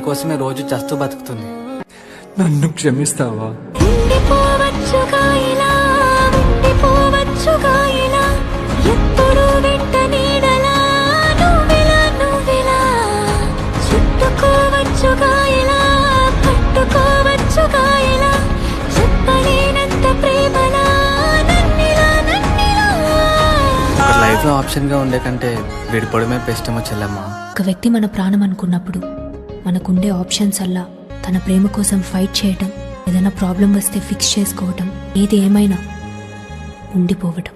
కోసమే రోజు చస్తూ బతుకుతుంది. నన్ను క్షమిస్తావా? లైఫ్ లో ఆప్షన్ గా ఉండే కంటే విడిపోవడమే బెస్ట్ ఏమో చెల్లమ్మ. ఒక వ్యక్తి మన ప్రాణం అనుకున్నప్పుడు మనకుండే ఆప్షన్స్ అలా తన ప్రేమ కోసం ఫైట్ చేయటం, ఏదైనా ప్రాబ్లం వస్తే ఫిక్స్ చేసుకోవటం, ఏది ఏమైనా ఉండిపోవటం.